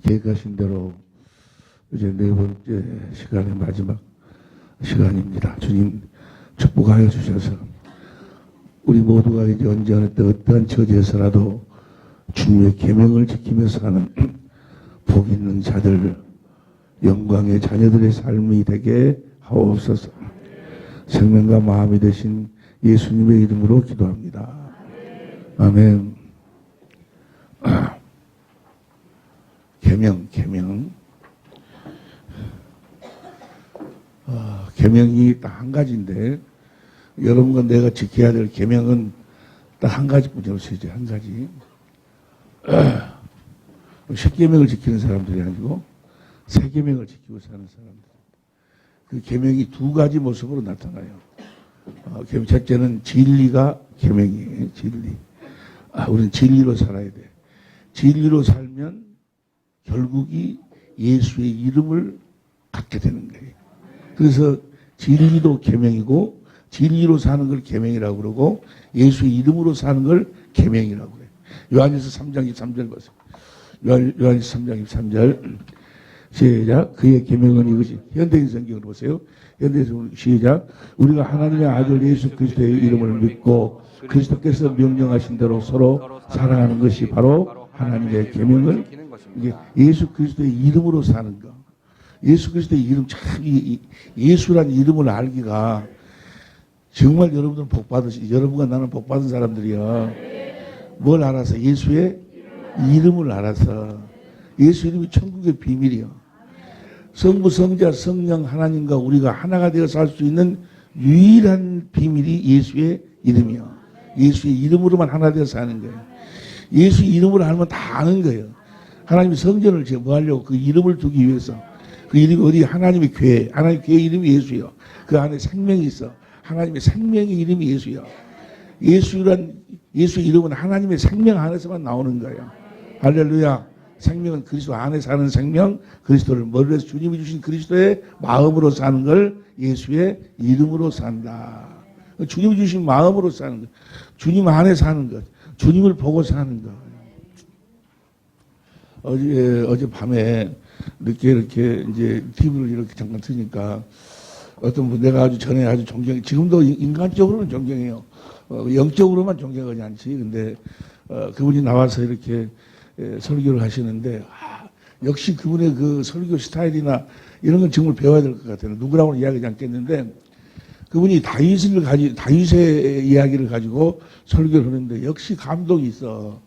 계획하신 대로 이제 네 번째 시간의 마지막 시간입니다. 주님 축복하여 주셔서 우리 모두가 이제 언제 어느 때 어떠한 처지에서라도 주님의 계명을 지키면서 사는 복 있는 자들, 영광의 자녀들의 삶이 되게 하옵소서. 생명과 마음이 되신 예수님의 이름으로 기도합니다. 아멘. 계명. 계명이 딱 한 가지인데, 여러분과 내가 지켜야 될 계명은 딱 한 가지뿐이라고 쓰이죠. 한 가지. 10계명을 지키는 사람들이 아니고 3계명을 지키고 사는 사람들. 그 계명이 두 가지 모습으로 나타나요. 첫째는 진리가 계명이에요. 진리. 우리는 진리로 살아야 돼. 진리로 살면 결국이 예수의 이름을 갖게 되는 거예요. 그래서 진리도 계명이고 진리로 사는 걸 계명이라고 그러고 예수의 이름으로 사는 걸 계명이라고 그래요. 요한일서 3장 23절 보세요. 요한일서 3장 23절 시작. 그의 계명은 이것이. 현대인 성경을 보세요. 현대인 성경 시작. 우리가 하나님의 아들 예수 그리스도의 이름을 믿고 그리스도께서 명령하신 대로 서로 사랑하는 것이 바로 하나님의 계명을, 이게 예수 그리스도의 이름으로 사는 거. 예수 그리스도의 이름, 참 예수란 이름을 알기가 정말 여러분들은 여러분과 나는 복받은 사람들이야. 뭘 알아서? 예수의 이름을 알아서. 예수 이름이 천국의 비밀이야. 성부, 성자, 성령 하나님과 우리가 하나가 되어 살 수 있는 유일한 비밀이 예수의 이름이야. 예수의 이름으로만 하나 되어 사는 거예요. 예수 이름으로 알면 다 아는 거예요. 하나님이 성전을 뭐 하려고? 그 이름을 두기 위해서. 그 이름이 어디? 하나님의 교회. 하나님의 교회 이름이 예수예요. 그 안에 생명이 있어. 하나님의 생명의 이름이 예수야. 예수 이름은 하나님의 생명 안에서만 나오는 거예요. 할렐루야. 생명은 그리스도 안에 사는 생명, 그리스도를 머리로 해서 주님이 주신 그리스도의 마음으로 사는 걸 예수의 이름으로 산다. 주님이 주신 마음으로 사는 것, 주님 안에 사는 것, 주님을 보고 사는 것. 어제 밤에 늦게 이렇게 이제 TV를 이렇게 잠깐 트니까 어떤 분 내가 전에 아주 존경해, 지금도 인간적으로는 존경해요. 영적으로만 존경하지 않지. 근데 그분이 나와서 이렇게 설교를 하시는데 역시 그분의 그 설교 스타일이나 이런 건 정말 배워야 될 것 같아요. 누구라고는 이야기하지 않겠는데 그분이 다윗의 이야기를 가지고 설교를 하는데 역시 감동이 있어.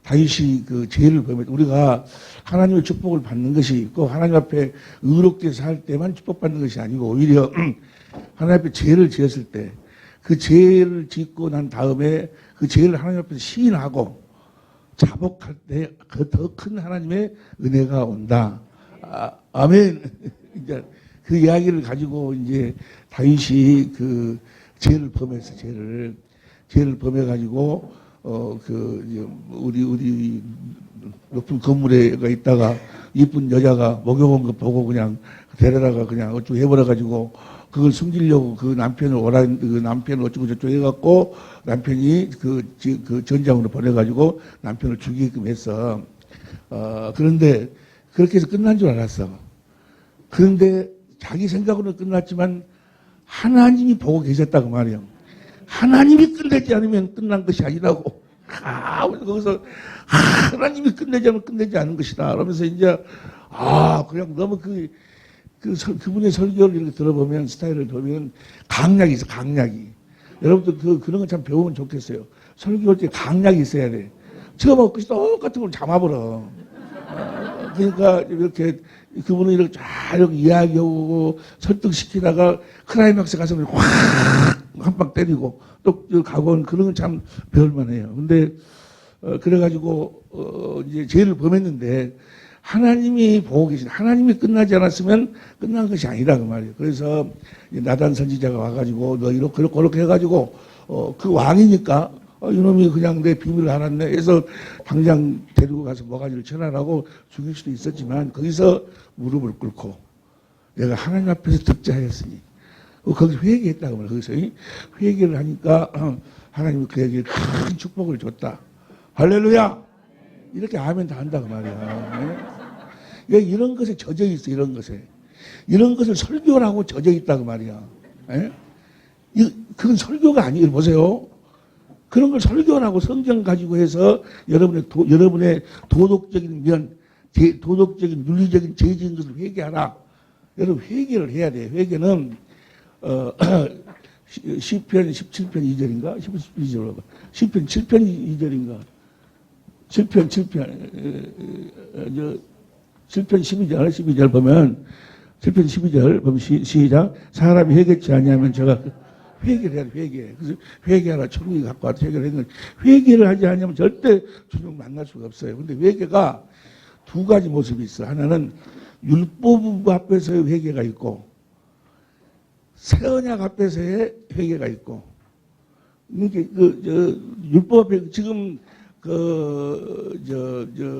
다윗이 그 죄를 범했. 우리가 하나님의 축복을 받는 것이 꼭 하나님 앞에 의롭게 살 때만 축복받는 것이 아니고 오히려 하나님 앞에 죄를 지었을 때 그 죄를 짓고 난 다음에 그 죄를 하나님 앞에서 시인하고 자복할 때 그 더 큰 하나님의 은혜가 온다. 아멘. 그러니까 그 이야기를 가지고 이제 다윗이 그 죄를 범해서 죄를 범해가지고 우리 높은 건물에가 있다가 이쁜 여자가 목욕 온 거 보고 그냥 데려다가 그냥 어쩌고 해버려가지고 그걸 숨기려고 그 남편을 어쩌고 저쩌고 해갖고 남편이 그 전장으로 보내가지고 남편을 죽이게끔 했어. 그런데 그렇게 해서 끝난 줄 알았어. 그런데 자기 생각으로는 끝났지만 하나님이 보고 계셨다고 말이에요. 하나님이 끝내지 않으면 끝난 것이 아니라고. 거기서 하나님이 끝내지 않으면 끝내지 않은 것이다. 그러면서 이제 그냥 너무 그분의 설교를 이렇게 들어보면 스타일을 보면 강약이 있어. 강약이. 여러분들 그런 거 참 배우면 좋겠어요. 설교할 때 강약이 있어야 돼. 처음 없이 똑같은 걸 잡아버려. 그러니까 이렇게 그분은 이렇게 쫙 이렇게 이야기하고 설득시키다가 클라이막스 가서 확 한 방 때리고 또 가고 그런 건 참 배울만해요. 근데 그래가지고 이제 죄를 범했는데 하나님이 보고 계신, 하나님이 끝나지 않았으면 끝난 것이 아니라 그 말이에요. 그래서 나단 선지자가 와가지고 너 이렇게 해가지고 그 왕이니까 이놈이 그냥 내 비밀을 알았네 해서 당장 데리고 가서 모가지를 쳐라라고 죽일 수도 있었지만 거기서 무릎을 꿇고 내가 하나님 앞에서 득자하였으니 거기서 회개했다고 말해요. 거기서 회개를 하니까 하나님이 그에게 큰 축복을 줬다. 할렐루야! 이렇게 하면 다 한다고 말이야. 왜 이런 것에 젖어 있어, 이런 것에. 이런 것을 설교라고 젖어 있다고 말이야. 예? 그건 설교가 아니에요. 보세요. 그런 걸 설교라고 성경 가지고 해서 여러분의 도덕적인 면, 도덕적인, 윤리적인 죄지은 것을 회개하라. 여러분, 회개를 해야 돼요. 회개는, 시편 17편 2절인가? 10편 7편 2절인가? 7편 12절 보면, 7편 12절 보면 시작. 사람이 회개치 아니하면 제가 회개를 해야 돼, 회개. 그래서 회개하라, 천국이 갖고 와서 회개를 했는데, 회개를 하지 않으면 절대 주님 만날 수가 없어요. 근데 회개가 두 가지 모습이 있어. 하나는 율법 앞에서의 회개가 있고, 새 언약 앞에서의 회개가 있고, 이게 율법 앞에 지금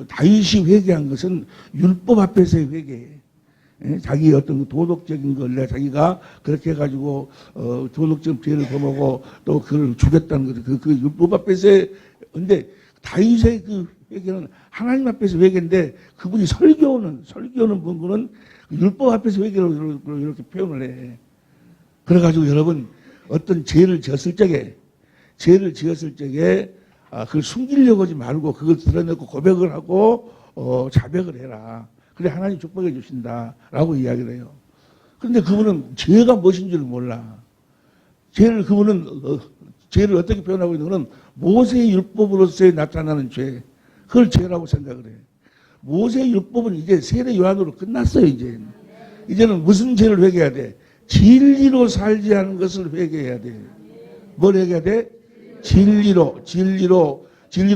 다윗이 회개한 것은 율법 앞에서의 회개예요. 자기 어떤 도덕적인 걸 자기가 그렇게 해가지고 도덕적 죄를 범하고 또 그를 죽였다는 것, 그 율법 앞에서의. 근데 다윗의 그 회개는 하나님 앞에서 회개인데 그분이 설교는 분은 율법 앞에서 회개로 이렇게 표현을 해. 그래가지고 여러분 어떤 죄를 지었을 적에 그걸 숨기려고 하지 말고 그걸 드러내고 고백을 하고 자백을 해라. 그래 하나님 축복해 주신다라고 이야기를 해요. 그런데 그분은 죄가 무엇인지를 몰라. 그분은 죄를 어떻게 표현하고 있는 것은 모세의 율법으로서의 나타나는 죄. 그걸 죄라고 생각을 해. 모세의 율법은 이제 세례 요한으로 끝났어요. 이제는 무슨 죄를 회개해야 돼? 진리로 살지 않은 것을 회개해야 돼. 뭘 회개해야 돼? 진리로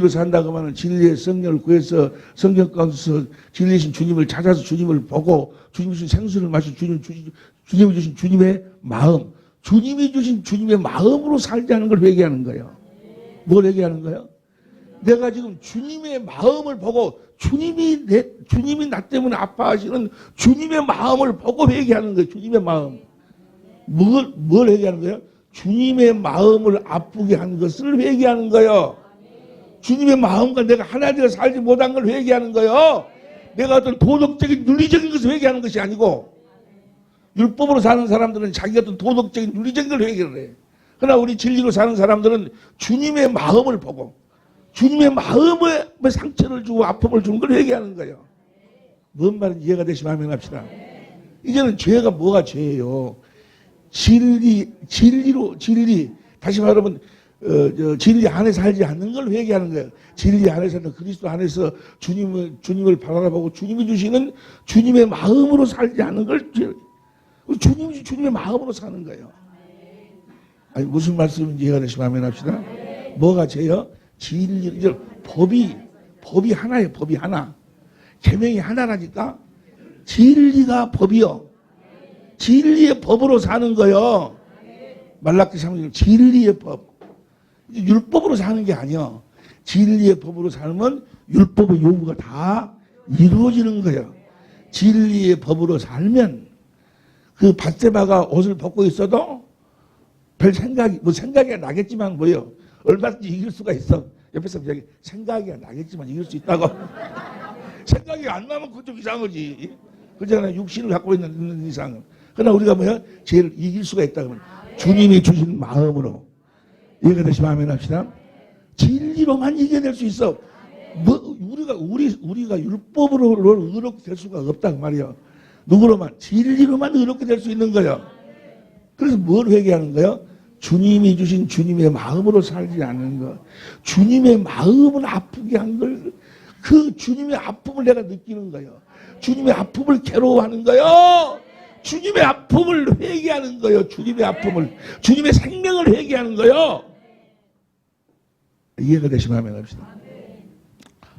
산다고 하면 진리의 성령을 구해서 성경 가운데서 진리신 주님을 찾아서 주님을 보고 주님이 주신 생수를 마시고 주님이 주신 주님의 마음, 주님이 주신 주님의 마음으로 살지 않은 걸 회개하는 거예요. 뭘 회개하는 거예요? 내가 지금 주님의 마음을 보고 주님이 나 때문에 아파하시는 주님의 마음을 보고 회개하는 거예요. 주님의 마음. 뭘 회개하는 거예요? 주님의 마음을 아프게 한 것을 회개하는 거예요. 주님의 마음과 내가 하나 되어 살지 못한 걸 회개하는 거예요. 내가 어떤 도덕적인 윤리적인 것을 회개하는 것이 아니고, 율법으로 사는 사람들은 자기 어떤 도덕적인 윤리적인 걸 회개를 해. 그러나 우리 진리로 사는 사람들은 주님의 마음을 보고 주님의 마음에 상처를 주고 아픔을 주는 걸 회개하는 거예요. 뭔 말인지 이해가 되시면 아멘 합시다. 이제는 죄가 뭐가 죄예요? 진리, 다시 말하면 진리 안에 살지 않는 걸 회개하는 거예요. 진리 안에서는 그리스도 안에서 주님을 바라보고 주님이 주시는 주님의 마음으로 살지 않는 걸 주님의 마음으로 사는 거예요. 아니 무슨 말씀인지 이해가 되시면 아멘 합시다. 뭐가 죄요? 진리, 법이 하나예요. 법이 하나. 계명이 하나라니까. 진리가 법이요. 진리의 법으로 사는 거요. 말라기 3장 진리의 법. 율법으로 사는 게 아니요. 진리의 법으로 살면 율법의 요구가 다 이루어지는 거예요. 진리의 법으로 살면 그 밧세바가 옷을 벗고 있어도 별 생각이 나겠지만 뭐요. 얼마든지 이길 수가 있어. 옆에서 생각이 나겠지만 이길 수 있다고. 생각이 안 나면 그건 좀 이상하지. 그잖아요. 육신을 갖고 있는 이상은. 그러나 우리가 뭐야? 죄를 이길 수가 있다 그러면 주님이 주신 마음으로. 이해가 되시면 아멘 합시다. 진리로만 이겨낼 수 있어. 우리가 율법으로 의롭게 될 수가 없단 말이야. 누구로만? 진리로만 의롭게 될 수 있는 거예요. 그래서 뭘 회개하는 거예요? 주님이 주신 주님의 마음으로 살지 않는 것. 주님의 마음을 아프게 한 걸, 그 주님의 아픔을 내가 느끼는 거예요. 주님의 아픔을 괴로워하는 거예요. 주님의 아픔을 회개하는 거예요. 주님의 아픔을. 주님의 생명을 회개하는 거예요. 이해가 되시면 하면 합시다.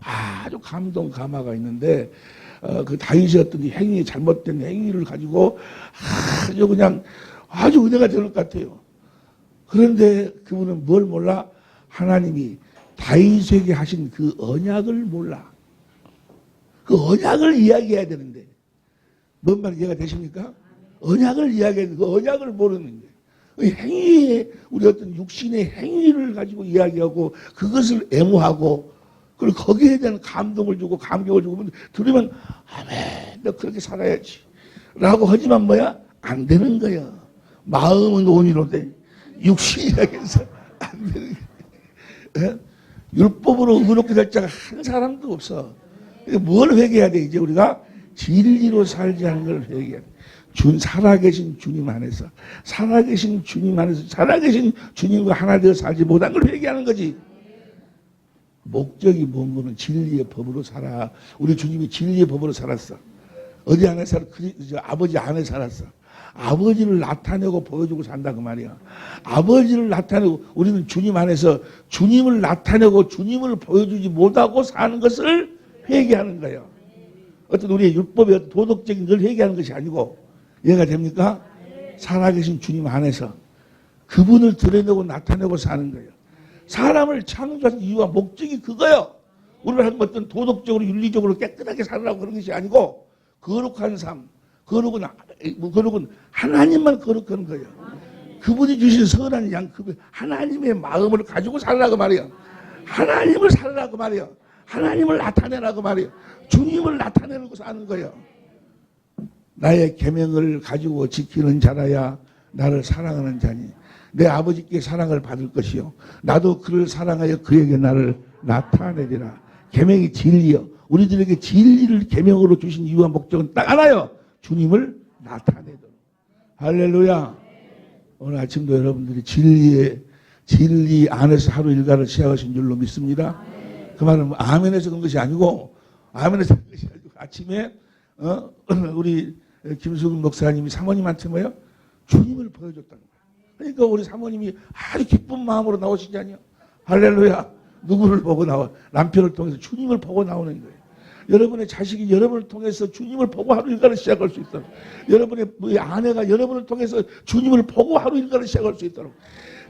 아주 감동감화가 있는데 그 다윗의 어떤 행위, 잘못된 행위를 가지고 아주 은혜가 되는 것 같아요. 그런데 그분은 뭘 몰라? 하나님이 다윗에게 하신 그 언약을 몰라. 그 언약을 이야기해야 되는데 뭔 말인지 이해가 되십니까? 언약을 이야기해야 되는데 그 언약을 모르는 거예요. 그 행위에 우리 어떤 육신의 행위를 가지고 이야기하고 그것을 애무하고 그리고 거기에 대한 감동을 주고 감격을 주고 들으면 아멘, 너 그렇게 살아야지 라고 하지만 뭐야? 안 되는 거야. 마음은 온이로되 육신이 약해서 안 되는 거야. 예? 율법으로 의롭게 될 자가 한 사람도 없어. 뭘 회개해야 돼? 이제 우리가 진리로 살지 않은 걸 회개해야 돼. 살아계신 주님 안에서, 살아계신 주님 안에서, 살아계신 주님과 하나 되어 살지 못한 걸 회개하는 거지. 목적이 뭔 거는 진리의 법으로 살아. 우리 주님이 진리의 법으로 살았어. 어디 안에 살아? 아버지 안에 살았어. 아버지를 나타내고 보여주고 산다 그 말이야. 아버지를 나타내고 우리는 주님 안에서 주님을 나타내고 주님을 보여주지 못하고 사는 것을 회개하는 거예요. 어떤 우리의 율법의 도덕적인 걸 회개하는 것이 아니고 이해가 됩니까? 살아계신 주님 안에서 그분을 드러내고 나타내고 사는 거예요. 사람을 창조한 이유와 목적이 그거예요. 우리가 한 어떤 도덕적으로 윤리적으로 깨끗하게 살으라고 그런 것이 아니고 거룩한 삶, 거룩은 하나님만 거룩한 거예요. 그분이 주신 선한 양, 하나님의 마음을 가지고 살라고 말이에요. 하나님을 살라고 말이에요. 하나님을 나타내라고 말이에요. 주님을 나타내고 사는 거예요. 나의 계명을 가지고 지키는 자라야 나를 사랑하는 자니 내 아버지께 사랑을 받을 것이요 나도 그를 사랑하여 그에게 나를 나타내리라. 계명이 진리요. 우리들에게 진리를 계명으로 주신 이유와 목적은 딱 하나요. 주님을 나타내도록. 할렐루야. 오늘 아침도 여러분들이 진리 안에서 하루 일과를 시작하신 줄로 믿습니다. 그 말은 아멘에서 그런 것이 아니고 아멘에서 그런 것이 아니고 아침에 우리 김수근 목사님이 사모님한테 뭐요? 주님을 보여줬다는 거예요. 그러니까 우리 사모님이 아주 기쁜 마음으로 나오시지 않냐? 할렐루야. 누구를 보고 나와? 남편을 통해서 주님을 보고 나오는 거예요. 여러분의 자식이 여러분을 통해서 주님을 보고 하루 일과를 시작할 수 있도록, 여러분의 아내가 여러분을 통해서 주님을 보고 하루 일과를 시작할 수 있도록,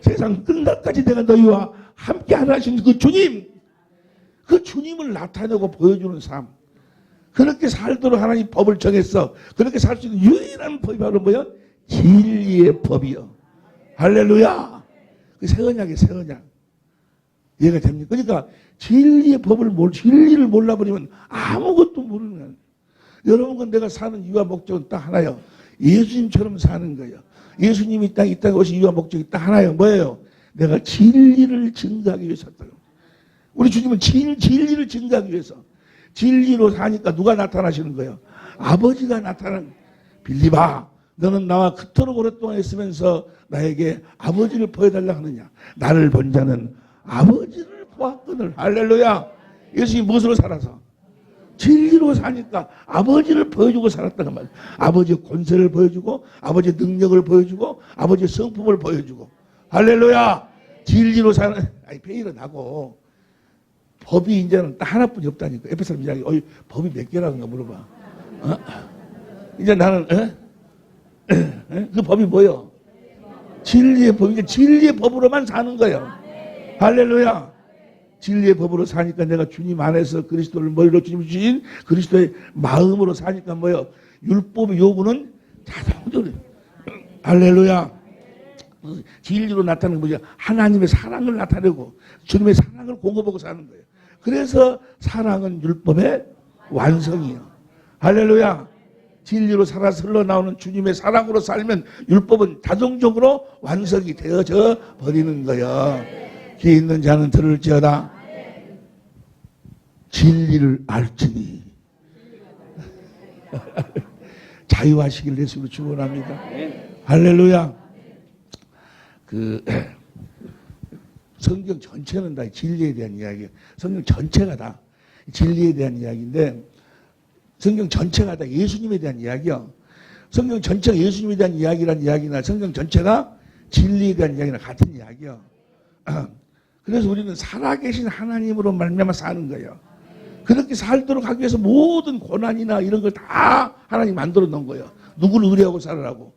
세상 끝날까지 내가 너희와 함께 하신 그 주님, 그 주님을 나타내고 보여주는 삶, 그렇게 살도록 하나님 법을 정했어. 그렇게 살 수 있는 유일한 법이 바로 뭐야? 진리의 법이요. 할렐루야. 그 새 언약이에요, 새 언약. 이해가 됩니까? 그러니까 진리의 법을 진리를 몰라버리면 아무것도 모르는 거예요. 여러분과 내가 사는 이유와 목적은 딱 하나예요. 예수님처럼 사는 거예요. 예수님이 이 땅에 오신 이유와 목적이 딱 하나예요. 뭐예요? 내가 진리를 증거하기 위해서 샀다. 우리 주님은 진리를 증거하기 위해서. 진리로 사니까 누가 나타나시는 거예요? 아버지가 나타나는. 빌리바, 너는 나와 그토록 오랫동안 있으면서 나에게 아버지를 보여달라 하느냐? 나를 본 자는 아버지를 보았거늘. 할렐루야. 예수님이 무엇으로 살아서? 진리로 사니까 아버지를 보여주고 살았다는 말이에요. 아버지의 권세를 보여주고 아버지의 능력을 보여주고 아버지의 성품을 보여주고. 할렐루야. 진리로 사는. 아니 페이를 하고 법이 이제는 딱 하나뿐이 없다니까. 옆에 사람 이야기, 법이 몇 개라는가 물어봐. 이제 나는 그 법이 뭐예요? 진리의 법이니까 진리의 법으로만 사는 거예요. 할렐루야. 진리의 법으로 사니까 내가 주님 안에서 그리스도를 머리로 주님 주신 그리스도의 마음으로 사니까 뭐예요? 율법의 요구는 자동적으로. 할렐루야. 진리로 나타내는 거죠. 하나님의 사랑을 나타내고 주님의 사랑을 공급하고 사는 거예요. 그래서 사랑은 율법의 완성이에요. 할렐루야. 진리로 살아서 흘러나오는 주님의 사랑으로 살면 율법은 자동적으로 완성이 되어져 버리는 거예요. 귀 있는 자는 들을지어다. 진리를 알지니 자유하시길 예수로 축원합니다. 할렐루야. 성경 전체는 다 진리에 대한 이야기예요. 성경 전체가 다 진리에 대한 이야기인데 성경 전체가 다 예수님에 대한 이야기요. 성경 전체가 예수님에 대한 이야기란 이야기나 성경 전체가 진리에 대한 이야기나 같은 이야기요. 그래서 우리는 살아계신 하나님으로 말미암아 사는 거예요. 그렇게 살도록 하기 위해서 모든 고난이나 이런 걸 다 하나님 만들어 놓은 거예요. 누구를 의뢰하고 살으라고.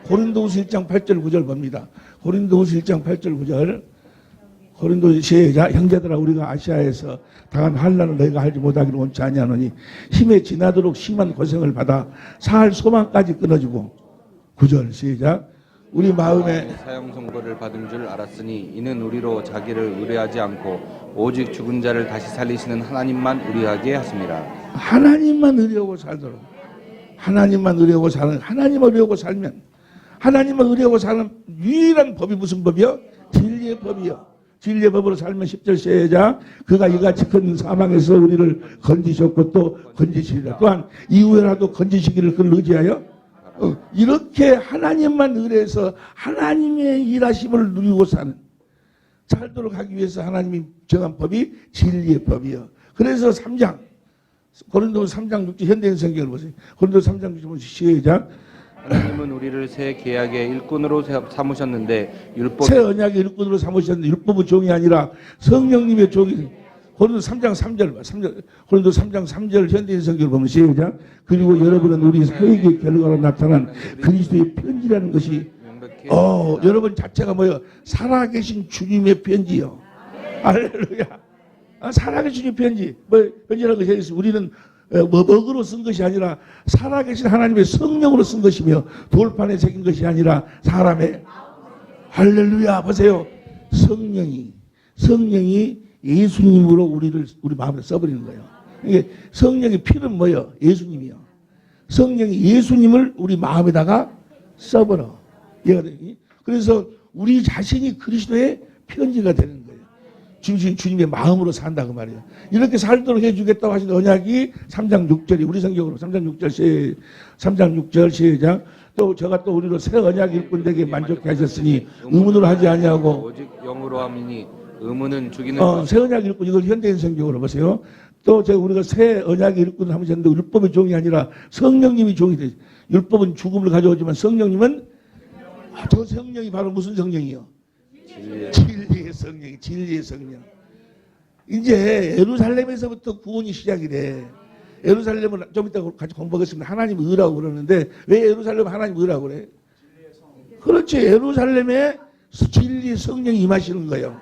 고린도후서 1장 8절 9절 봅니다. 고린도후서 1장 8절 9절. 고린도 시작. 형제들아 우리가 아시아에서 당한 환난을 너희가 알지 못하기를 원치 아니하노니 힘에 지나도록 심한 고생을 받아 살 소망까지 끊어지고 9절 시작. 우리 마음에 사형 선고를 받은 줄 알았으니 이는 우리로 자기를 의뢰하지 않고 오직 죽은 자를 다시 살리시는 하나님만 의뢰하게 하심이라. 하나님만 의뢰하고 살도록, 하나님만 의뢰하고 사는, 하나님을 의뢰하고 살면, 하나님을 의뢰하고 사는 유일한 법이 무슨 법이요? 진리의 법이요. 진리의 법으로 살면 10절 시작. 그가 이같이 큰 사망에서 우리를 건지셨고 또 건지시리라. 또한 이후에라도 건지시기를 그를 의지하여 이렇게 하나님만 의뢰해서 하나님의 일하심을 누리고 살도록 하기 위해서 하나님이 정한 법이 진리의 법이요. 그래서 3장 고린도서 3장 6절 현대인 성경을 보세요. 고린도서 3장 6절 시작. 하나님은 우리를 새 계약의 일꾼으로 삼으셨는데 새 언약의 일꾼으로 삼으셨는데 율법의 종이 아니라 성령님의 종이. 고린도서 3장 3절 봐. 고린도서 3장 3절 현대인 성경을 보면 시작. 그리고 여러분은 우리 사역의 결과로 나타난 그리스도의 편지라는 것이 여러분 자체가 뭐예요? 살아계신 주님의 편지요. 할렐루야. 살아계신 주님의 편지. 뭐 편지라는 것이 우리는 먹으로 쓴 것이 아니라 살아계신 하나님의 성령으로 쓴 것이며 돌판에 새긴 것이 아니라 사람의. 할렐루야. 보세요. 성령이 예수님으로 우리 마음에 써버리는 거예요. 이게 성령의 피는 뭐예요? 예수님이요. 성령이 예수님을 우리 마음에다가 써버려. 그래서 우리 자신이 그리스도의 편지가 되는 거예요. 주님의 마음으로 산다 그 말이에요. 이렇게 살도록 해주겠다고 하신 언약이 3장 6절이 우리 성경으로 3장 6절 시작. 또 저가 또 우리로 새 언약 일꾼에게 만족해 하셨으니 의문으로 하지 아니하고 오직 영으로 함이니 의문은 죽이는 새 언약 일꾼 이걸 현대인 성경으로 보세요. 또 우리가 새 언약 일꾼을 하셨는데 율법의 종이 아니라 성령님이 종이 되죠. 율법은 죽음을 가져오지만 성령님은 저 성령이 바로 무슨 성령이요? 진리의 성령, 진리의 성령. 이제 예루살렘에서부터 구원이 시작이래. 예루살렘을 좀 이따 같이 공부하겠습니다. 하나님 의라고 그러는데 왜 예루살렘 하나님 의라고 그래? 그렇지. 예루살렘에 진리의 성령이 임하시는 거예요.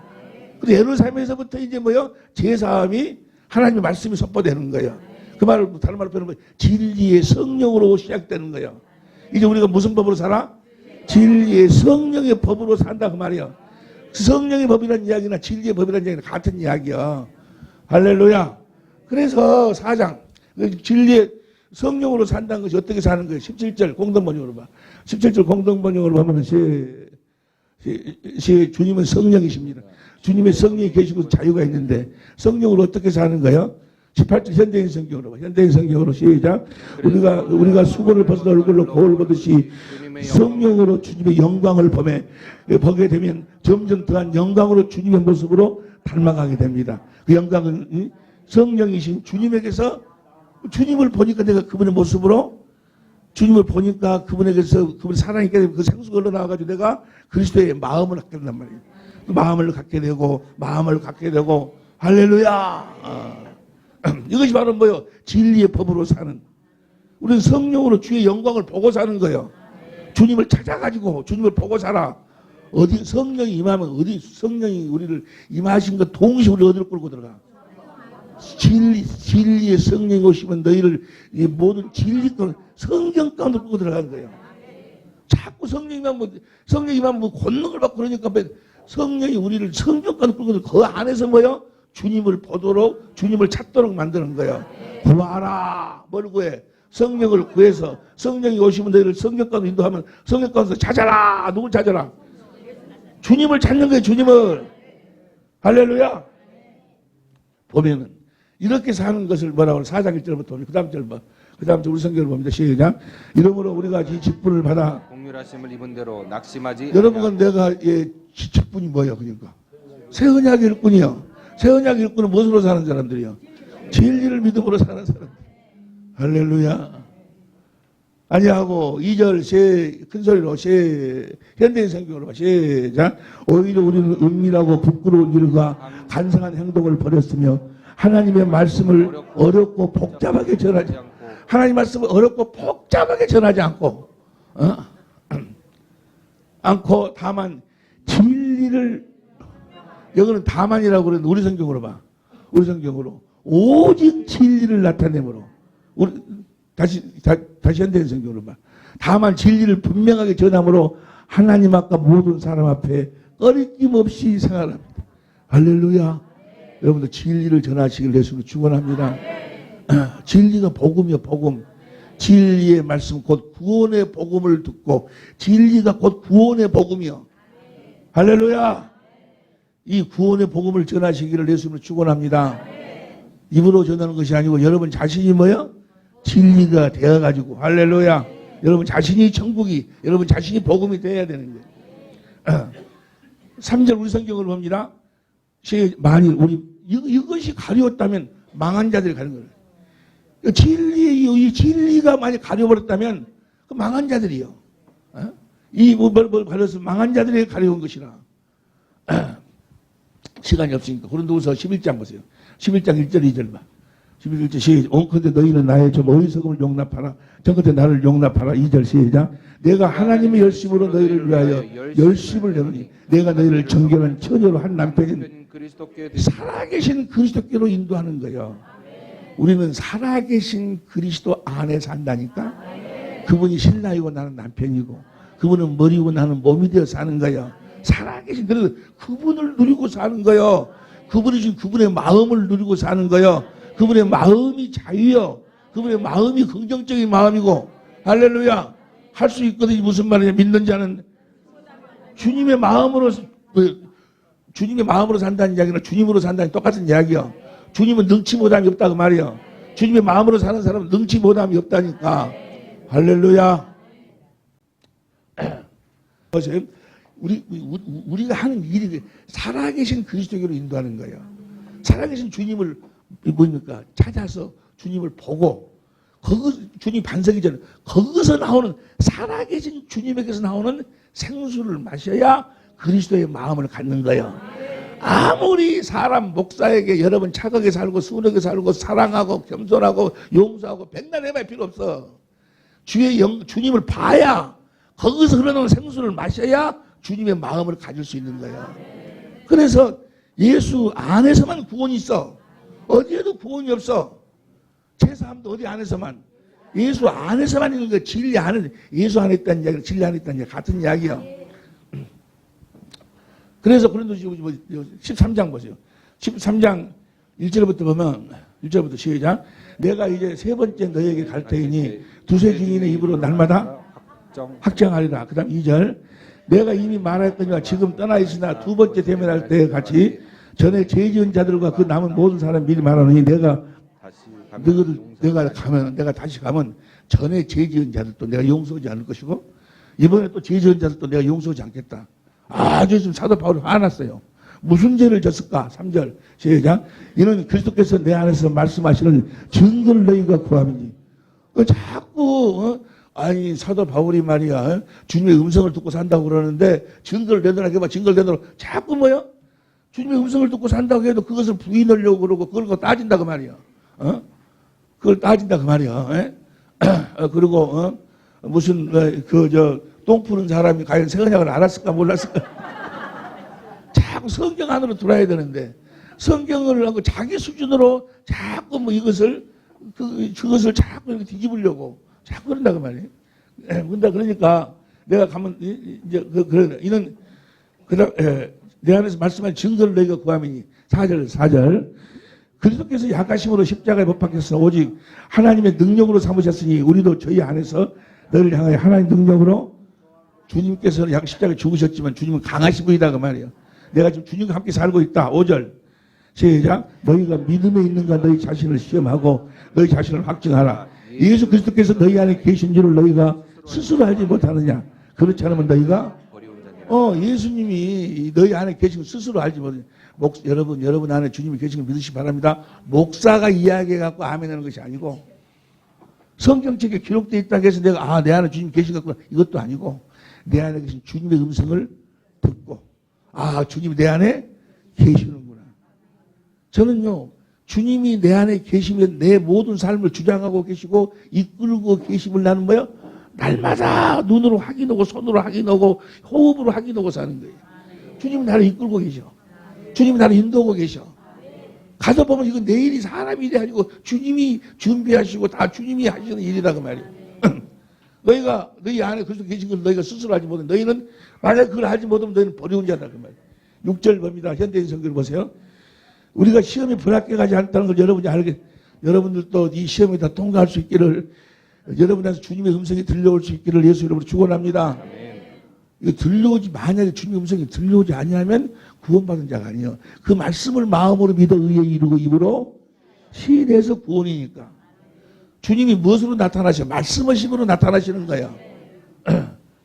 그래서 예루살렘에서부터 이제 뭐요? 제사함이 하나님의 말씀이 선포되는 거예요. 그 말을 다른 말로 표현하면 진리의 성령으로 시작되는 거예요. 이제 우리가 무슨 법으로 살아? 진리의 성령의 법으로 산다 그 말이에요. 성령의 법이라는 이야기나 진리의 법이라는 이야기는 같은 이야기야. 할렐루야. 그래서 4장 진리의 성령으로 산다는 것이 어떻게 사는 거예요? 17절 공동번역으로 봐. 17절 공동번역으로 보면 주님은 성령이십니다. 주님의 성령이 계시고 자유가 있는데 성령으로 어떻게 사는 거예요? 18절 현대인 성경으로 봐. 현대인 성경으로 시작. 우리가 수고를 벗은 얼굴로 거울 보듯이 성령으로 주님의 영광을 보게 되면 점점 더한 영광으로 주님의 모습으로 닮아가게 됩니다. 그 영광은 성령이신 주님에게서 주님을 보니까 내가 그분의 모습으로 주님을 보니까 그분에게서 그분 사랑이 있게 되면 그 생수가 흘러나와가지고 내가 그리스도의 마음을 갖게 된단 말이에요. 그 마음을 갖게 되고 할렐루야. 이것이 바로 뭐예요? 진리의 법으로 사는. 우리는 성령으로 주의 영광을 보고 사는 거예요. 주님을 찾아가지고 주님을 보고 살아. 어디 성령이 임하면 어디 성령이 우리를 임하신 것 동시에 우리 어디로 끌고 들어가? 진리의 성령이 오시면 너희를 이 모든 진리 성경 가운데 끌고 들어가는 거예요. 자꾸 성령이만 권능을 받고 그러니까 성령이 우리를 성경 가운데 끌고 들어가. 그 안에서 뭐요? 주님을 보도록 주님을 찾도록 만드는 거예요. 구하라. 뭘 구해? 성령을 구해서 성령이 오시면 너희를 성경 가운데 인도하면 성경 가운데 찾아라. 누굴 찾아라? 주님을 찾는 거예요. 주님을. 할렐루야. 보면은 이렇게 사는 것을 뭐라고 4장 1절부터 보면 그 다음 절 봐. 그 다음 절 우리 성경을 봅니다. 시작. 이러므로 우리가 이 직분을 받아 공률하심을 입은 대로 낙심하지 여러분은 내가 직분이 뭐예요? 그러니까 새 언약 일꾼이요. 새 언약 일꾼은 무엇으로 사는 사람들이요? 진리를 믿음으로 사는 사람들. 할렐루야. 아니하고 2절 큰 소리로 현대인 성경으로 봐. 시작. 오히려 우리는 은밀하고 부끄러운 일과 간사한 행동을 버렸으며 하나님의 말씀을 어렵고 복잡하게 전하지 하나님 말씀을 어렵고 복잡하게 전하지 않고 다만 진리를 여기는 다만이라고 그러는데 우리 성경으로 봐. 우리 성경으로 오직 진리를 나타내므로 다시 현대인 성경으로 봐. 다만 진리를 분명하게 전함으로 하나님 앞과 모든 사람 앞에 꺼리낌 없이 생활합니다. 할렐루야. 여러분들 진리를 전하시길 예수로 축원합니다. 진리가 복음이요, 복음. 진리의 말씀 곧 구원의 복음을 듣고 진리가 곧 구원의 복음이요. 할렐루야. 이 구원의 복음을 전하시기를 예수로 축원합니다. 입으로 전하는 것이 아니고 여러분 자신이 뭐요? 진리가 되어가지고 할렐루야. 여러분 자신이 천국이 여러분 자신이 복음이 되어야 되는 거예요. 3절 우리 성경을 봅니다. 만일 우리 이것이 가려웠다면 망한 자들이 가는 거예요. 이 진리가 만약 가려버렸다면 그 망한 자들이요. 뭘 가려서 망한 자들이 가려운 것이라. 시간이 없으니까 고린도후서 11장 보세요. 11장 1절 2절 봐. 11절 시작. 온컨대 너희는 나의 좀 어리석음을 용납하라. 정컨대 나를 용납하라. 2절 시작. 내가 하나님의 열심으로 너희를 위하여 열심을 내노니 내가 너희를 정결한 처녀로 한 남편인 살아계신 그리스도께로 인도하는 거예요. 우리는 살아계신 그리스도 안에 산다니까. 그분이 신랑이고 나는 남편이고 그분은 머리고 나는 몸이 되어 사는 거예요. 살아계신 그래서 그분을 누리고 사는 거예요. 그분이 지금 그분의 마음을 누리고 사는 거예요. 그분의 마음이 자유요. 그분의 마음이 긍정적인 마음이고 할렐루야. 할 수 있거든요. 무슨 말이냐. 믿는 자는 주님의 마음으로 산다는 이야기는 주님으로 산다는 똑같은 이야기요. 주님은 능치 못함이 없다고 말이요. 주님의 마음으로 사는 사람은 능치 못함이 없다니까. 할렐루야. 우리가 하는 일이 살아계신 그리스도교로 인도하는 거예요. 살아계신 주님을 뭡니까? 찾아서 주님을 보고 주님 반석이 전에 거기서 나오는 살아계신 주님에게서 나오는 생수를 마셔야 그리스도의 마음을 갖는 거예요. 아무리 사람 목사에게 여러분 착하게 살고 순하게 살고 사랑하고 겸손하고 용서하고 백날 해봐야 필요 없어. 주님을 봐야 거기서 흐르는 생수를 마셔야 주님의 마음을 가질 수 있는 거예요. 그래서 예수 안에서만 구원이 있어. 어디에도 구원이 없어. 제사함도 어디 안에서만. 예수 안에서만 있는 거. 진리 안에 예수 안에 있다는 이야기는 진리 안에 있다는 이야기 같은 이야기야. 그래서 고린도서 13장 보세요. 13장 1절부터 보면 1절부터 시작. 내가 이제 세 번째 너에게 갈 테이니 두세 증인의 입으로 날마다 확정하리라. 그 다음 2절. 내가 이미 말하였거니와 지금 떠나 있으나 두 번째 대면할 때 같이 전에 죄 지은 자들과 그 남은 모든 사람 미리 말하노니 내가 다시 가면 전에 죄 지은 자들도 내가 용서하지 않을 것이고 이번에 또 죄 지은 자들도 내가 용서하지 않겠다. 아주 지금 사도 바울이 화났어요. 무슨 죄를 졌을까? 3절 시작. 이는 그리스도께서 내 안에서 말씀하시는 증거를 너희가 구함이니. 자꾸 아니 사도 바울이 말이야 주님의 음성을 듣고 산다고 그러는데 증거를 내놓으라 해봐. 증거를 내놓으라. 자꾸 뭐요? 주님의 음성을 듣고 산다고 해도 그것을 부인하려고 그러고 그걸 따진다고 말이야. 그걸 따진다고 말이야. 그리고 무슨 똥 푸는 사람이 과연 세언약을 알았을까 몰랐을까? 자꾸 성경 안으로 들어야 되는데 성경을 하고 자기 수준으로 자꾸 뭐 그것을 자꾸 이렇게 뒤집으려고 자꾸 그런다고 말이에요. 그러니까 내가 가면 이제 이는 내 안에서 말씀한 증거를 너희가 구함이니 4절 그리스도께서 약하심으로 십자가에 못 박혔으나 오직 하나님의 능력으로 삼으셨으니 우리도 저희 안에서 너희를 향하여 하나님 능력으로 주님께서 십자가에 죽으셨지만 주님은 강하신 분이다 그 말이에요. 내가 지금 주님과 함께 살고 있다. 5절 시작. 너희가 믿음에 있는가 너희 자신을 시험하고 너희 자신을 확증하라. 예수 그리스도께서 너희 안에 계신 줄을 너희가 스스로 알지 못하느냐. 그렇지 않으면 너희가 예수님이 너희 안에 계신 걸 스스로 알지 못하느냐. 여러분 안에 주님이 계신 걸 믿으시기 바랍니다. 목사가 이야기해갖고 아멘 하는 것이 아니고 성경책에 기록되어 있다고 해서 내가 내 안에 주님 계신 것 같구나. 이것도 아니고 내 안에 계신 주님의 음성을 듣고 주님이 내 안에 계시는구나. 저는요 주님이 내 안에 계시면 내 모든 삶을 주장하고 계시고 이끌고 계심을 나는 뭐요? 날마다 눈으로 확인하고 손으로 확인하고 호흡으로 확인하고 사는 거예요. 주님이 나를 이끌고 계셔. 주님이 나를 인도하고 계셔. 가서 보면 이건 내 일이 사람 일이 아니고 주님이 준비하시고 다 주님이 하시는 일이다 그 말이에요. 너희가 너희 안에 그리스도 계신 걸 너희가 스스로 하지 못해. 너희는 만약 그걸 하지 못하면 너희는 버려온 자다 그 말이에요. 6절 봅니다. 현대인 성경을 보세요. 우리가 시험에 불합격 하지 않다는 걸 여러분이 알게, 여러분들도 이 시험에 다 통과할 수 있기를, 여러분한테 주님의 음성이 들려올 수 있기를 예수 이름으로 축원합니다. 이거 들려오지, 만약에 주님의 음성이 들려오지 아니하면 구원받은 자가 아니에요. 그 말씀을 마음으로 믿어 의에 이루고 입으로 시인해서 구원이니까. 주님이 무엇으로 나타나셔? 말씀하심으로 나타나시는 거예요.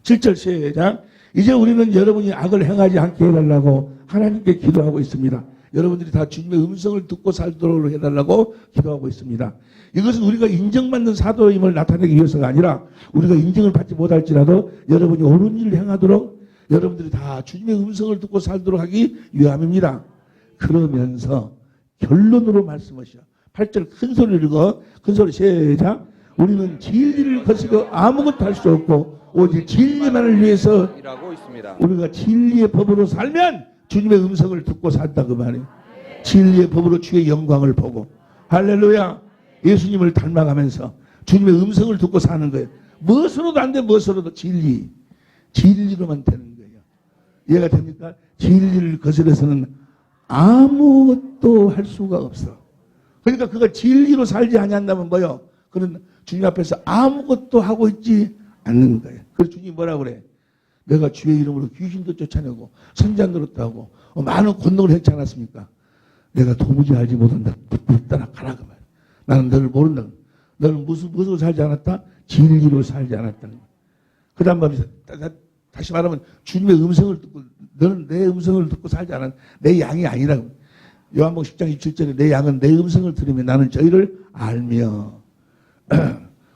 7절 시작. 이제 우리는 여러분이 악을 행하지 않게 해달라고 하나님께 기도하고 있습니다. 여러분들이 다 주님의 음성을 듣고 살도록 해달라고 기도하고 있습니다. 이것은 우리가 인정받는 사도임을 나타내기 위해서가 아니라 우리가 인정을 받지 못할지라도 여러분이 옳은 일을 행하도록 여러분들이 다 주님의 음성을 듣고 살도록 하기 위함입니다. 그러면서 결론으로 말씀하셔. 8절 큰 소리를 읽어. 큰 소리 시작. 우리는 진리를 거스려 아무것도 할 수 없고 오직 진리만을 위해서 일하고 있습니다. 우리가 진리의 법으로 살면 주님의 음성을 듣고 산다 그 말이에요. 진리의 법으로 주의 영광을 보고 할렐루야. 예수님을 닮아가면서 주님의 음성을 듣고 사는 거예요. 무엇으로도 안 돼. 무엇으로도 진리로만 되는 거예요. 이해가 됩니까? 진리를 거스려서는 아무것도 할 수가 없어. 그러니까 그가 진리로 살지 아니한다면 뭐요? 그는 주님 앞에서 아무것도 하고 있지 않는 거예요. 그래서 주님이 뭐라고 그래? 내가 주의 이름으로 귀신도 쫓아내고 선자 노릇하고 많은 권능을 행치 않았습니까? 내가 도무지 알지 못한다. 따라 가라 그 말. 나는 너를 모른다. 너는 무엇으로 살지 않았다? 진리로 살지 않았다. 그 다음 다시 말하면 주님의 음성을 듣고 너는 내 음성을 듣고 살지 않았. 내 양이 아니라고. 요한복음 10장 27절에 내 양은 내 음성을 들으며 나는 저희를 알며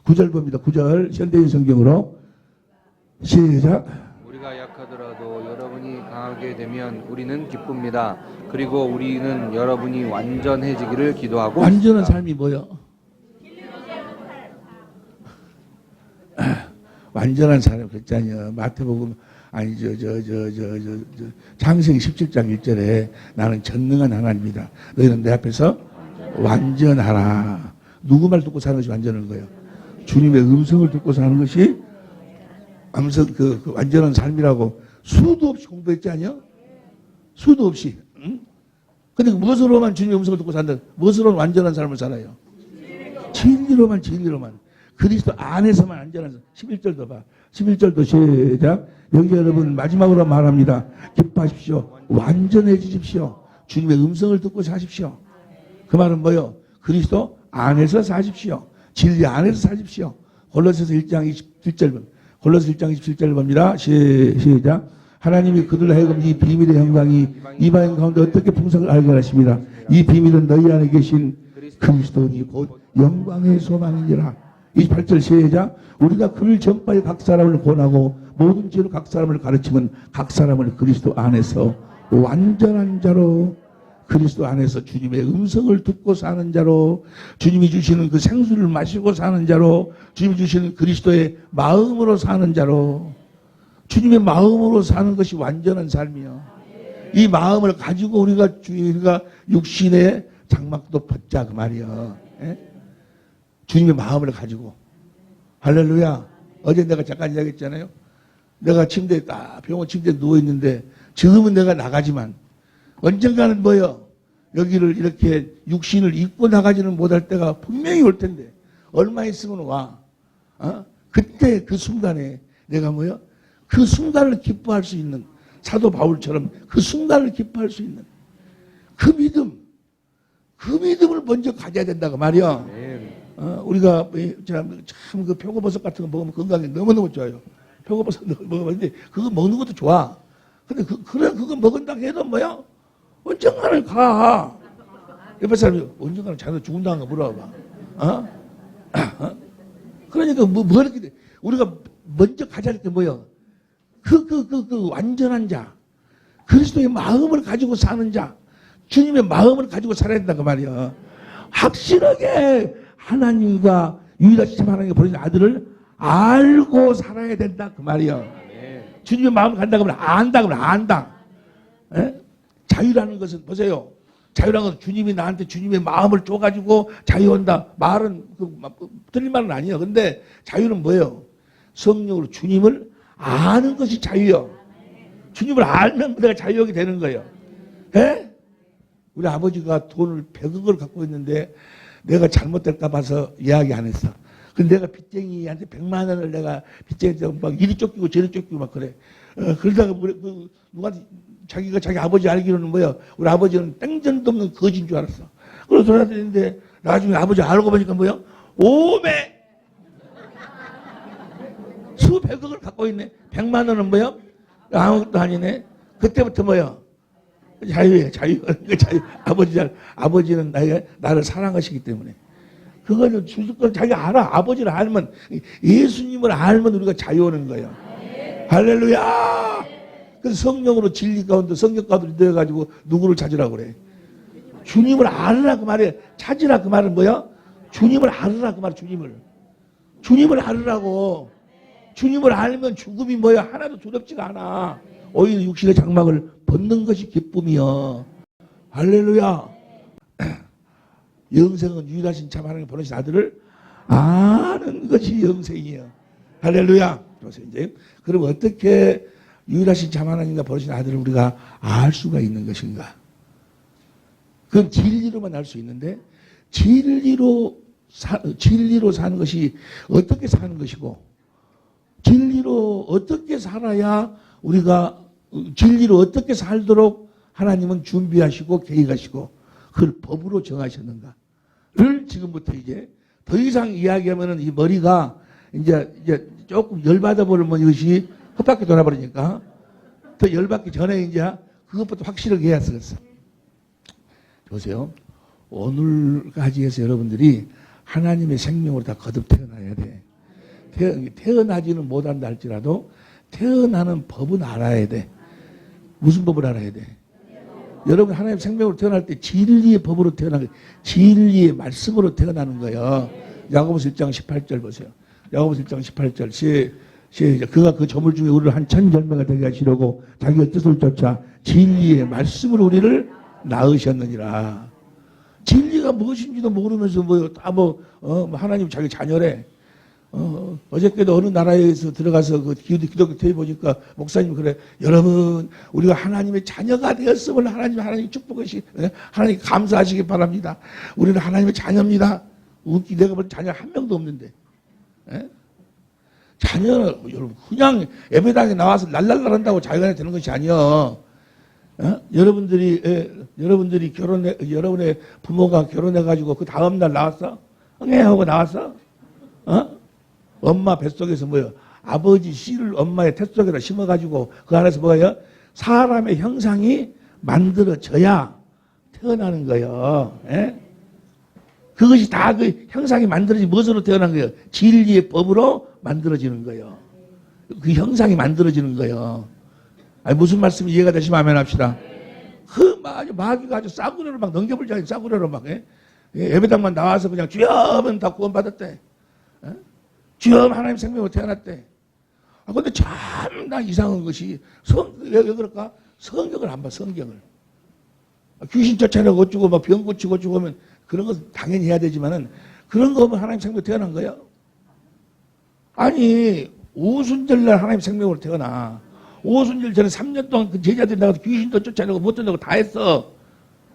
9절 봅니다. 9절 현대인 성경으로 시작. 우리가 약하더라도 여러분이 강하게 되면 우리는 기쁩니다. 그리고 우리는 여러분이 완전해지기를 기도하고 완전한 있습니다. 삶이 뭐요? 완전한 삶 그랬잖아요. 마태복음 아니 창세기 17장 1절에 나는 전능한 하나님이다. 너희는 내 앞에서 완전하라. 누구 말 듣고 사는 것이 완전한 거예요? 주님의 음성을 듣고 사는 것이 그 완전한 삶이라고 수도 없이 공부했지 않냐? 수도 없이. 응? 근데 무엇으로만 주님의 음성을 듣고 산다? 무엇으로는 완전한 삶을 살아요? 진리로만. 그리스도 안에서만 안전한 삶. 11절도 봐. 11절도 시작. 여기 여러분 마지막으로 말합니다. 기뻐하십시오. 완전해지십시오. 주님의 음성을 듣고 사십시오. 그 말은 뭐요? 그리스도 안에서 사십시오. 진리 안에서 사십시오. 골로새서 1장 27절. 골로새 1장 27절을 봅니다. 시작. 하나님이 그들 하여금 이 비밀의 영광이 이방인 가운데 어떻게 풍성을 알게 하십니다. 이 비밀은 너희 안에 계신 그리스도니 곧 영광의 소망이니라. 28절 시작. 우리가 그를 전파해 각 사람을 권하고 모든 죄로 각 사람을 가르치면 각 사람을 그리스도 안에서 완전한 자로 그리스도 안에서 주님의 음성을 듣고 사는 자로 주님이 주시는 그 생수를 마시고 사는 자로 주님이 주시는 그리스도의 마음으로 사는 자로 주님의 마음으로 사는 것이 완전한 삶이요. 이 마음을 가지고 우리가 육신의 장막도 벗자 그 말이요. 예? 주님의 마음을 가지고 할렐루야. 어제 내가 잠깐 이야기했잖아요. 내가 침대에 병원 침대에 누워있는데 지금은 내가 나가지만 언젠가는 뭐요? 여기를 이렇게 육신을 입고 나가지는 못할 때가 분명히 올 텐데 얼마 있으면 와. 그때 그 순간에 내가 뭐요? 그 순간을 기뻐할 수 있는 사도 바울처럼 그 순간을 기뻐할 수 있는 그 믿음을 먼저 가져야 된다고 말이야. 우리가 참 그 표고버섯 같은 거 먹으면 건강에 너무너무 좋아요. 표고버섯 먹으면 그거 먹는 것도 좋아. 근데 그거 먹은다고 해도 뭐야? 언젠가는 가. 옆에 사람이 언젠가는 자기가 죽은다는 거 물어봐. 그러니까 뭐 이렇게 돼. 우리가 먼저 가져야 할 게 뭐야? 그 완전한 자. 그리스도의 마음을 가지고 사는 자. 주님의 마음을 가지고 살아야 된다 그 말이야. 확실하게 하나님과 유일하신 하나님께 보내신 아들을 알고 살아야 된다 그 말이야. 주님의 마음을 간다 그러면 안다. 에? 자유라는 것은 보세요. 자유라는 것은 주님이 나한테 주님의 마음을 줘가지고 자유한다. 말은 틀린 말은 아니에요. 근데 자유는 뭐예요? 성령으로 주님을 아는 것이 자유요. 주님을 알면 내가 자유하게 되는 거예요. 예? 우리 아버지가 돈을 100억을 갖고 있는데 내가 잘못될까 봐서 이야기 안 했어. 근데 내가 빚쟁이한테 100만 원을 내가 빚쟁이한테 막 이리 쫓기고 저리 쫓기고 막 그래. 그러다가 누가 자기가 자기 아버지 알기로는 뭐야. 우리 아버지는 땡전도 없는 거지인 줄 알았어. 그래서 돌아다니는데 나중에 아버지 알고 보니까 뭐야. 오매 수백억을 갖고 있네. 100만 원은 뭐야. 아무것도 아니네. 그때부터 뭐야. 자유예요. 자유. 아버지는 나를 사랑하시기 때문에. 그거는 주식권 자기 알아. 아버지를 알면, 예수님을 알면 우리가 자유하는 거예요. 할렐루야! 그래서 성령으로 진리 가운데, 성령 가운데 넣어가지고 누구를 찾으라고 그래. 주님을 알으라 그 말이에요. 찾으라 그 말은 뭐야? 주님을 알으라 그 말, 주님을 알으라고. 주님을 알면 죽음이 뭐야? 하나도 두렵지가 않아. 오히려 육신의 장막을 벗는 것이 기쁨이여. 할렐루야. 영생은 유일하신 참 하나님 보내신 아들을 아는 것이 영생이에요. 할렐루야. 보세요, 이제. 그럼 어떻게 유일하신 참 하나님과 보내신 아들을 우리가 알 수가 있는 것인가? 그건 진리로만 알 수 있는데, 진리로 사는 것이 어떻게 사는 것이고, 진리로 어떻게 살아야 우리가 진리로 어떻게 살도록 하나님은 준비하시고 계획하시고 그걸 법으로 정하셨는가를 지금부터 이제 더 이상 이야기하면은 이 머리가 이제 조금 열받아 버리면 이것이 헛바퀴 돌아버리니까 더 열받기 전에 이제 그것부터 확실하게 해야 쓰겠어. 보세요. 오늘까지 해서 여러분들이 하나님의 생명으로 다 거듭 태어나야 돼. 태어나지는 못한다 할지라도 태어나는 법은 알아야 돼. 무슨 법을 알아야 돼? 여러분 하나님 생명으로 태어날 때 진리의 법으로 태어나는 거예요. 진리의 말씀으로 태어나는 거예요. 야고보서 1장 18절 보세요. 야고보서 1장 18절 시작. 그가 그 저물 중에 우리를 한 천열매가 되게 하시려고 자기의 뜻을 쫓아 진리의 말씀으로 우리를 낳으셨느니라. 진리가 무엇인지도 모르면서 하나님 자기 자녀래. 어저께도 어느 나라에서 들어가서 그 기독교 TV 보니까 목사님 그래. 여러분, 우리가 하나님의 자녀가 되었음을 하나님 축복하시, 하나님 감사하시기 바랍니다. 우리는 하나님의 자녀입니다. 내가 볼 자녀 한 명도 없는데. 예? 자녀, 여러분, 그냥 예배당에 나와서 랄랄랄 한다고 자기가 되는 것이 아니요. 여러분들이 여러분의 부모가 결혼해가지고 그 다음날 나왔어? 하고 나왔어? 엄마 뱃속에서 뭐요? 아버지 씨를 엄마의 뱃속에다 심어가지고 그 안에서 뭐예요? 사람의 형상이 만들어져야 태어나는 거예요. 예? 그것이 다 그 형상이 만들어지 무엇으로 태어난 거예요? 진리의 법으로 만들어지는 거예요. 그 형상이 만들어지는 거예요. 아니, 무슨 말씀이 이해가 되시면 아멘 합시다. 마귀가 아주 싸구려로 막 넘겨버리자, 싸구려로 막. 예배당만 나와서 그냥 주여 하면 다 구원받았대. 주여 하나님 생명으로 태어났대. 근데 참나 이상한 것이, 왜 그럴까? 성경을 안 봐, 성경을. 귀신 쫓아내고 어쩌고, 막 병 고치고 어쩌고 하면 그런 건 당연히 해야 되지만은 그런 거 하면 하나님 생명으로 태어난 거야? 아니, 오순절날 하나님 생명으로 태어나. 오순절 전에 3년 동안 그 제자들이 나가서 귀신도 쫓아내고 못 쫓아내고 다 했어.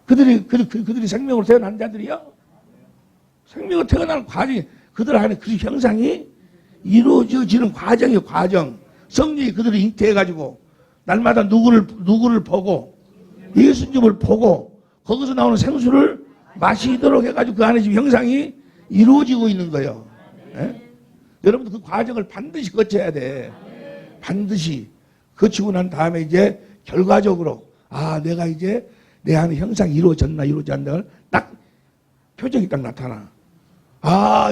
그들이 생명으로 태어난 자들이야? 생명으로 태어나는 과정이, 그들 안에 그 형상이 이루어지는 과정이에요, 과정. 성령이 그들을 잉태해가지고, 날마다 누구를 보고, 예수님을 보고, 거기서 나오는 생수를 마시도록 해가지고 그 안에 지금 형상이 이루어지고 있는 거예요. 예? 여러분들 그 과정을 반드시 거쳐야 돼. 반드시. 거치고 난 다음에 이제 결과적으로, 내가 이제 내 안에 형상이 이루어졌나, 이루어지지 않나, 딱, 표정이 딱 나타나.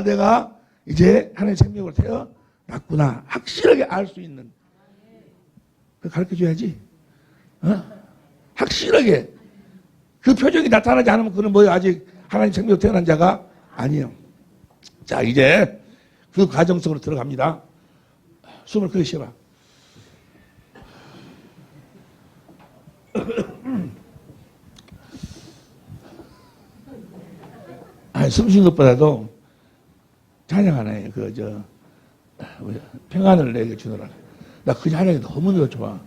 내가 이제 하나님의 생명으로 태어났구나. 확실하게 알 수 있는. 그걸 가르쳐 줘야지. 확실하게. 그 표정이 나타나지 않으면 그는 뭐예요? 아직 하나님 생명으로 태어난 자가 아니에요. 자, 이제 그 과정 속으로 들어갑니다. 숨을 크게 쉬어봐. 숨 쉬는 것보다도 찬양 하나요. 평안을 내게 주노라. 나 그 하나님 너무너무 좋아.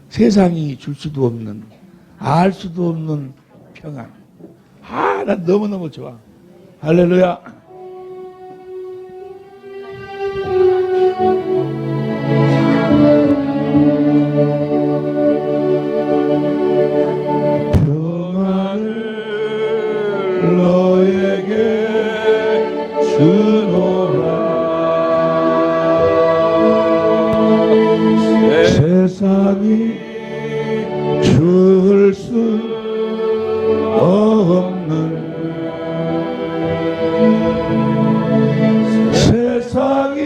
세상이 줄 수도 없는, 알 수도 없는 평안. 난 너무너무 좋아. 할렐루야. 평안을 너에게 주노라. 세상이 줄 수 없는, 세상이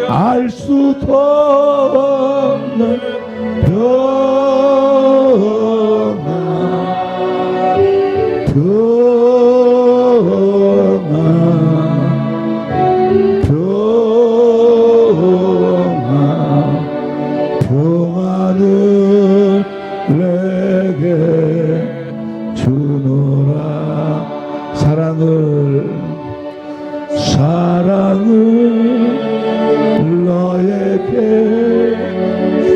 알 수도 없는 평안을 내게 주노라. 사랑을 너에게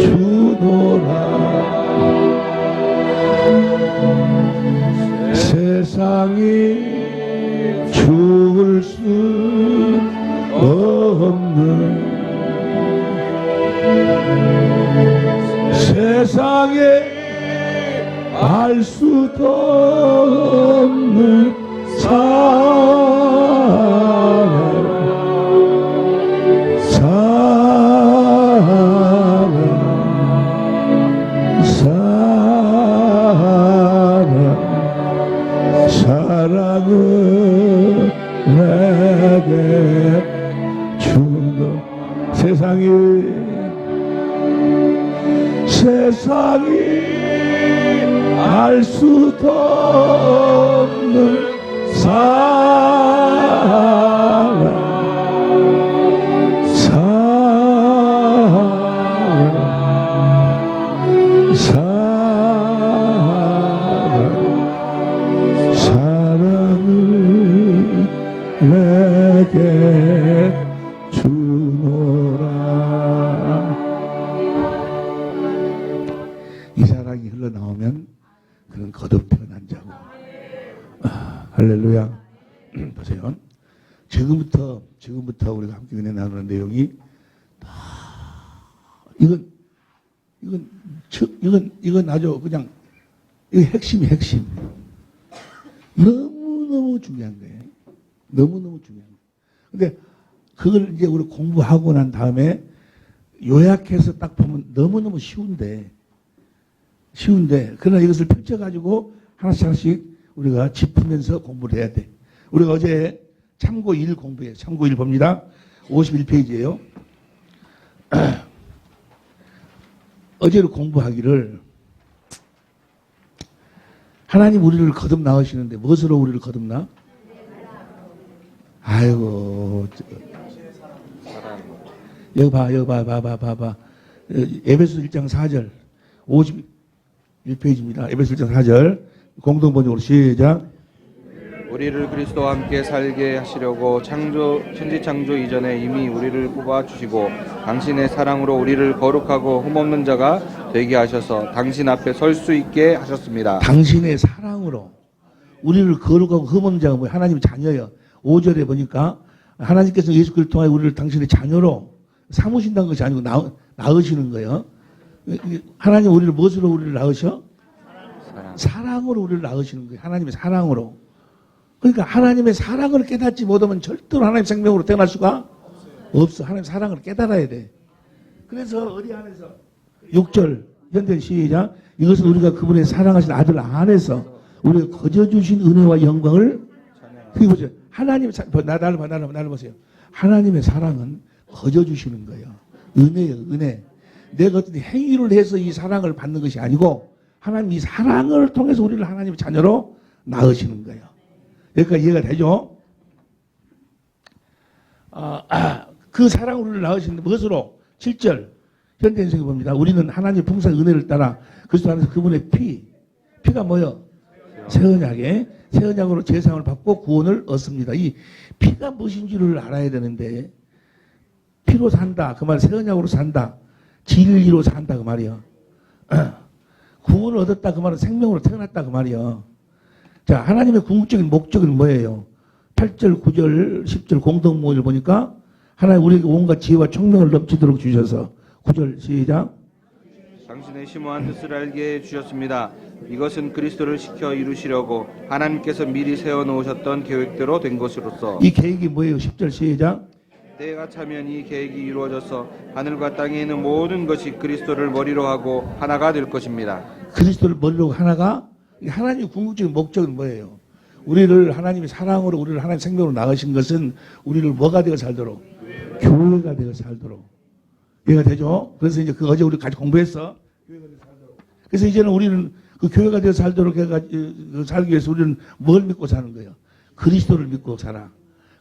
주노라. 세상이 줄 수 없는, 세상에 알 수도 없는 사랑을 내게 주노. 세상이 알 수도 없는 사랑을 내게 주노라. 이 사랑이 흘러나오면 그는 거듭태어난 자고. 할렐루야. 보세요. 지금부터 우리가 함께 은혜 나누는 내용이 이건 아주 그냥 이거 핵심. 너무너무 중요한 거예요. 너무너무 중요한 거예요. 근데 그걸 이제 우리 공부하고 난 다음에 요약해서 딱 보면 너무너무 쉬운데 그러나 이것을 펼쳐가지고 하나씩 우리가 짚으면서 공부를 해야 돼. 우리가 어제 참고 1 공부해요. 참고 1 봅니다. 51페이지예요. 어제로 공부하기를 하나님 우리를 거듭 낳으시는데 무엇으로 우리를 거듭나? 아이고 여기 봐. 에베소 1장 4절 51페이지입니다. 에베소 1장 4절 공동번역으로 시작. 우리를 그리스도와 함께 살게 하시려고 천지 창조 이전에 이미 우리를 뽑아주시고 당신의 사랑으로 우리를 거룩하고 흠없는 자가 되게 하셔서 당신 앞에 설 수 있게 하셨습니다. 당신의 사랑으로 우리를 거룩하고 흠없는 자가 뭐예요? 하나님 자녀예요. 5절에 보니까 하나님께서 예수 그리스도를 통하여 우리를 당신의 자녀로 삼으신다는 것이 아니고 낳으시는 거예요. 하나님 우리를 무엇으로 우리를 낳으셔? 사랑으로 우리를 낳으시는 거예요. 하나님의 사랑으로. 그러니까 하나님의 사랑을 깨닫지 못하면 절대로 하나님의 생명으로 태어날 수가 없어. 하나님의 사랑을 깨달아야 돼. 그래서 어디 안에서 6절 현대 시작. 이것은 우리가 그분의 사랑하신 아들 안에서 우리가 거저주신 은혜와 영광을 그게 보세요. 하나님 나를 보세요. 하나님의 사랑은 거저주시는 거예요. 은혜예요. 은혜. 내가 어떤 행위를 해서 이 사랑을 받는 것이 아니고 하나님 이 사랑을 통해서 우리를 하나님의 자녀로 낳으시는 거예요. 여기까지 이해가 되죠? 그 사랑으로 우리를 낳으시는데 무엇으로? 7절 현대인생이 봅니다. 우리는 하나님의 풍성한 은혜를 따라 그리스도 안에서 그분의 피가 뭐요? 새 언약으로 제사함을 받고 구원을 얻습니다. 이 피가 무엇인지를 알아야 되는데 피로 산다. 그 말 새 언약으로 산다. 진리로 산다. 그 말이요. 구원을 얻었다. 그 말은 생명으로 태어났다. 그 말이요. 자, 하나님의 궁극적인 목적은 뭐예요? 8절, 9절, 10절 공동모를 보니까 하나님 우리에게 온갖 지혜와 총명을 넘치도록 주셔서 9절 시작. 당신의 심오한 뜻을 알게 해주셨습니다. 이것은 그리스도를 시켜 이루시려고 하나님께서 미리 세워놓으셨던 계획대로 된 것으로서. 이 계획이 뭐예요? 10절 시작. 때가 차면 이 계획이 이루어져서 하늘과 땅에 있는 모든 것이 그리스도를 머리로 하고 하나가 될 것입니다. 그리스도를 머리로 하나가 하나님의 궁극적인 목적은 뭐예요? 우리를 하나님의 사랑으로 우리를 하나님의 생명으로 나가신 것은 우리를 뭐가 되어 살도록? 교회가 되어 살도록. 이해가 되죠? 그래서 이제 그 어제 우리 같이 공부했어. 교회가 되어 살도록. 그래서 이제는 우리는 그 교회가 되어 살도록 살기 위해서 우리는 뭘 믿고 사는 거예요? 그리스도를 믿고 살아.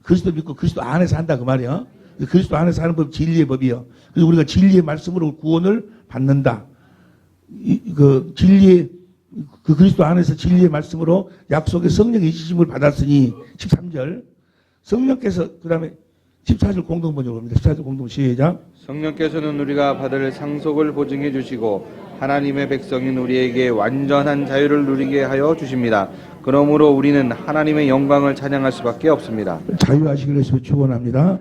그리스도 믿고 그리스도 안에서 한다 그 말이야. 그리스도 안에서 사는 법이 진리의 법이요. 그래서 우리가 진리의 말씀으로 구원을 받는다. 그 진리의 그 그리스도 안에서 진리의 말씀으로 약속의 성령의 이시심을 받았으니 13절 성령께서 그 다음에 14절 공동번역을 합니다. 14절 공동 시작. 성령께서는 우리가 받을 상속을 보증해 주시고 하나님의 백성인 우리에게 완전한 자유를 누리게 하여 주십니다. 그러므로 우리는 하나님의 영광을 찬양할 수밖에 없습니다. 자유하시기를 위해서 축원합니다.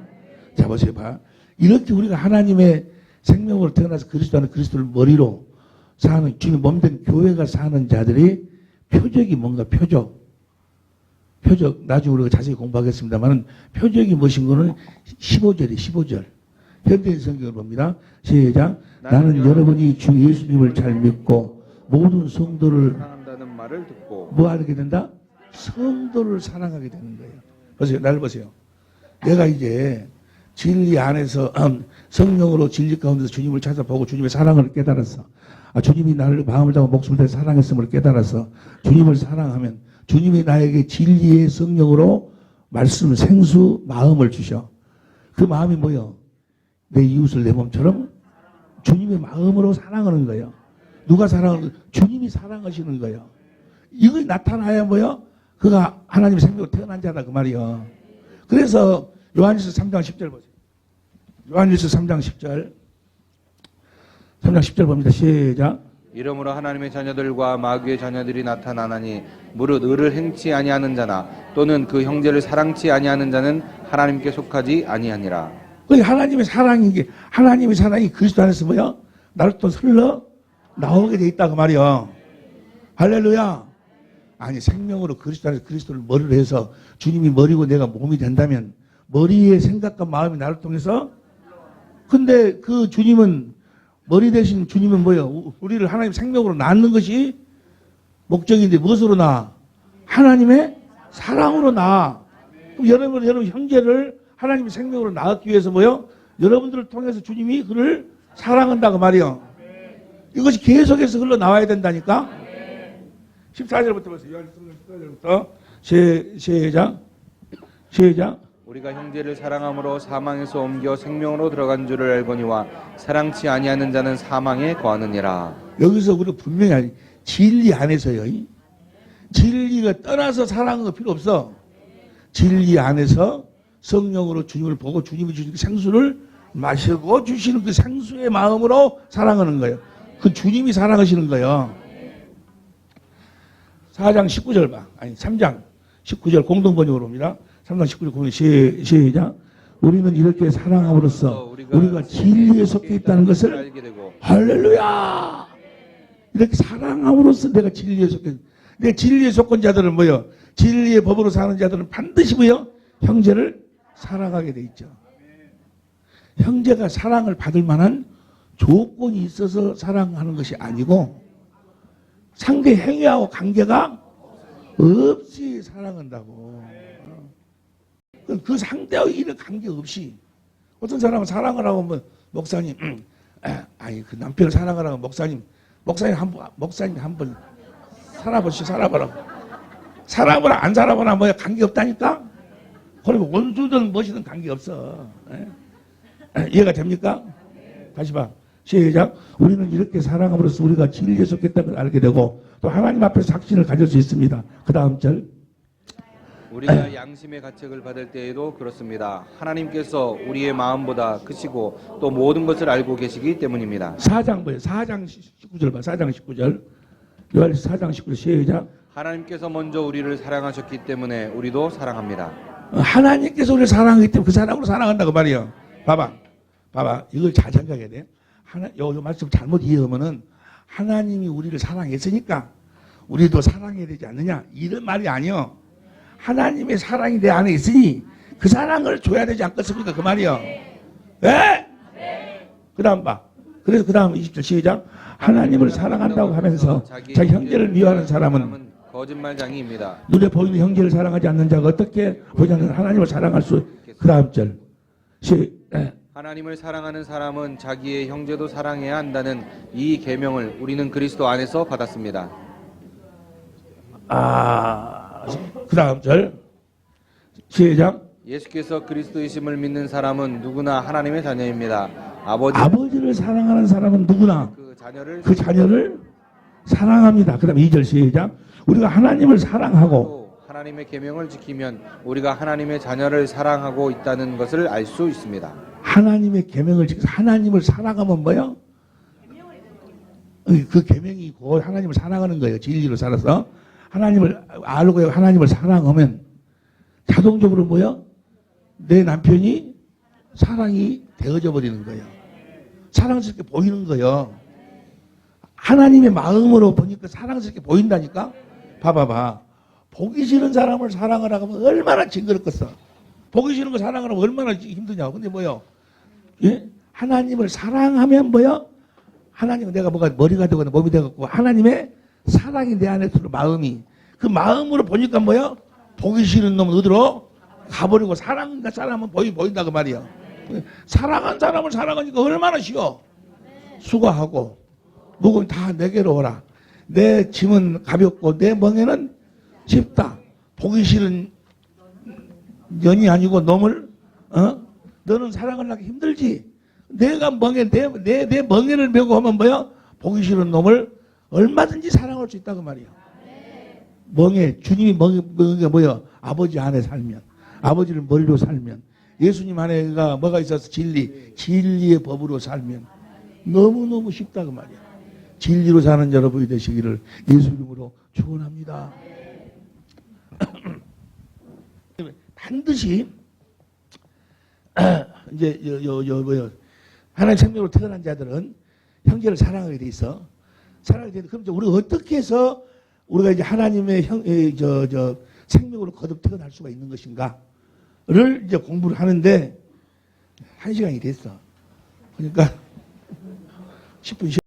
자 보세요. 봐. 이렇게 우리가 하나님의 생명으로 태어나서 그리스도 안에 그리스도를 머리로 사는 주님 몸된 교회가 사는 자들이 표적이 뭔가 표적 나중에 우리가 자세히 공부하겠습니다만 표적이 무엇인 거는 15절이 15절 현대인 성경을 봅니다. 시작. 나는 여러분이 주 예수님을 잘 믿고 모든 성도를 사랑한다는 말을 듣고 뭐 하게 된다? 성도를 사랑하게 되는 거예요. 보세요. 나를 보세요. 내가 이제 진리 안에서 성령으로 진리 가운데서 주님을 찾아보고 주님의 사랑을 깨달았어. 주님이 나를 마음을 다하고 목숨을 다해 사랑했음을 깨달아서 주님을 사랑하면 주님이 나에게 진리의 성령으로 말씀, 생수, 마음을 주셔. 그 마음이 뭐요? 내 이웃을 내 몸처럼 주님의 마음으로 사랑하는 거예요. 누가 사랑하는 거예요? 주님이 사랑하시는 거예요. 이거 나타나야 뭐요? 그가 하나님의 생명으로 태어난 자다 그 말이요. 그래서 요한일서 3장 10절 보세요. 요한일서 3장 10절 3장 10절 봅니다. 시작. 이러므로 하나님의 자녀들과 마귀의 자녀들이 나타나나니 무릇 의를 행치 아니하는 자나 또는 그 형제를 사랑치 아니하는 자는 하나님께 속하지 아니하니라. 하나님의 사랑이 그리스도 안에서 뭐야? 나를 또 흘러 나오게 돼 있다 그 말이야. 할렐루야. 아니 생명으로 그리스도 안에서 그리스도를 머리로 해서 주님이 머리고 내가 몸이 된다면 머리의 생각과 마음이 나를 통해서 근데 그 주님은 머리 대신 주님은 뭐예요? 우리를 하나님 생명으로 낳는 것이 목적인데 무엇으로 낳아? 하나님의 사랑으로 낳아. 그럼 여러분 형제를 하나님의 생명으로 낳기 위해서 뭐예요? 여러분들을 통해서 주님이 그를 사랑한다고 말이요. 이것이 계속해서 흘러나와야 된다니까. 14절부터 보세요. 요한일서 14절부터 시작. 우리가 형제를 사랑함으로 사망에서 옮겨 생명으로 들어간 줄을 알거니와 사랑치 아니하는 자는 사망에 거하느니라. 여기서 우리가 분명히 진리 안에서요. 진리가 떠나서 사랑은 필요 없어. 진리 안에서 성령으로 주님을 보고 주님이 주신 생수를 마시고 주시는 그 생수의 마음으로 사랑하는 거예요. 그 주님이 사랑하시는 거예요. 4장 19절 봐. 아니 3장 19절 공동번역으로 봅니다. 3장 19절 공동 시작. 우리는 이렇게 사랑함으로써 우리가 진리에 속해 있다는 것을 알게 되고 할렐루야. 이렇게 사랑함으로써 내가 진리에 속해 내 진리에 속한 자들은 뭐요? 진리의 법으로 사는 자들은 반드시 뭐요? 형제를 사랑하게 돼 있죠. 형제가 사랑을 받을 만한 조건이 있어서 사랑하는 것이 아니고 상대 행위하고 관계가 없이 사랑한다고. 그 상대하고 이런 관계 없이 어떤 사람은 사랑을 하고 뭐 목사님 아니 그 남편을 사랑을 하고 목사님 한번 살아보라 안 살아보라 뭐야 관계 없다니까. 그리고 원수든 무엇이든 관계 없어. 이해가 됩니까? 다시 봐. 시작. 우리는 이렇게 사랑함으로써 우리가 진리에 속했다는 걸 알게 되고 또 하나님 앞에서 확신을 가질 수 있습니다. 그 다음 절 우리가 양심의 가책을 받을 때에도 그렇습니다. 하나님께서 우리의 마음보다 크시고 또 모든 것을 알고 계시기 때문입니다. 4장 뭐예요? 4장 19절 봐. 4장 19절. 요한일서 4장 19절 시작. 하나님께서 먼저 우리를 사랑하셨기 때문에 우리도 사랑합니다. 하나님께서 우리를 사랑하기 때문에 그 사랑으로 사랑한다고 말이에요. 봐봐. 이걸 잘 생각해야 돼. 요 말씀 잘못 이해하면은 하나님이 우리를 사랑했으니까 우리도 사랑해야 되지 않느냐 이런 말이 아니요. 하나님의 사랑이 내 안에 있으니 그 사랑을 줘야 되지 않겠습니까? 그 말이요. 예? 그 다음 봐. 그래서 그 다음 20절 시작. 하나님을 사랑한다고 하면서 자기 형제를 미워하는 사람은 거짓말장이입니다. 눈에 보이는 형제를 사랑하지 않는 자가 어떻게 보지 않는 하나님을 사랑할 수. 그 다음 절. 하나님을 사랑하는 사람은 자기의 형제도 사랑해야 한다는 이 계명을 우리는 그리스도 안에서 받았습니다. 그 다음 절. 시작. 예수께서 그리스도이심을 믿는 사람은 누구나 하나님의 자녀입니다. 아버지를 사랑하는 사람은 누구나 그 자녀를 사랑합니다. 그 다음 2절 시작. 우리가 하나님을 사랑하고 하나님의 계명을 지키면 우리가 하나님의 자녀를 사랑하고 있다는 것을 알 수 있습니다. 하나님의 계명을 지켜서 하나님을 사랑하면 뭐요? 그 계명이 곧 하나님을 사랑하는 거예요. 진리로 살아서 하나님을 알고 하나님을 사랑하면 자동적으로 뭐요? 내 남편이 사랑이 되어져 버리는 거예요. 사랑스럽게 보이는 거예요. 하나님의 마음으로 보니까 사랑스럽게 보인다니까. 봐봐. 보기 싫은 사람을 사랑을 하면 얼마나 징그럽겠어. 보기 싫은 거 사랑하면 얼마나 힘드냐고. 근데 뭐요? 예? 하나님을 사랑하면 뭐요? 하나님은 내가 뭐가 머리가 되거나 몸이 되고 하나님의 사랑이 내 안에 들어 마음이. 그 마음으로 보니까 뭐요? 보기 싫은 놈은 어디로 가버리고 사랑한다 사람은 보인다 그 말이야. 사랑한 사람을 사랑하니까 얼마나 쉬워. 수고하고 무거운 다 내게로 오라. 내 짐은 가볍고 내 멍에는 쉽다. 보기 싫은 년이 아니고 놈을 너는 사랑을 하기 힘들지. 내가 멍에 내 멍에를 메고 하면 뭐야? 보기 싫은 놈을 얼마든지 사랑할 수 있다고 말이야. 멍에 주님이 멍에 뭐야? 아버지 안에 살면 아버지를 머리로 살면 예수님 안에가 뭐가 있어서 진리의 법으로 살면 너무너무 쉽다고 말이야. 진리로 사는 여러분이 되시기를 예수 이름으로 축원합니다. 반드시 이제 하나님 생명으로 태어난 자들은 형제를 사랑하게 돼 있어. 사랑하게 돼. 그럼 이제 우리가 어떻게 해서 우리가 이제 하나님의 생명으로 거듭 태어날 수가 있는 것인가를 이제 공부를 하는데 1시간이 됐어. 그러니까 10분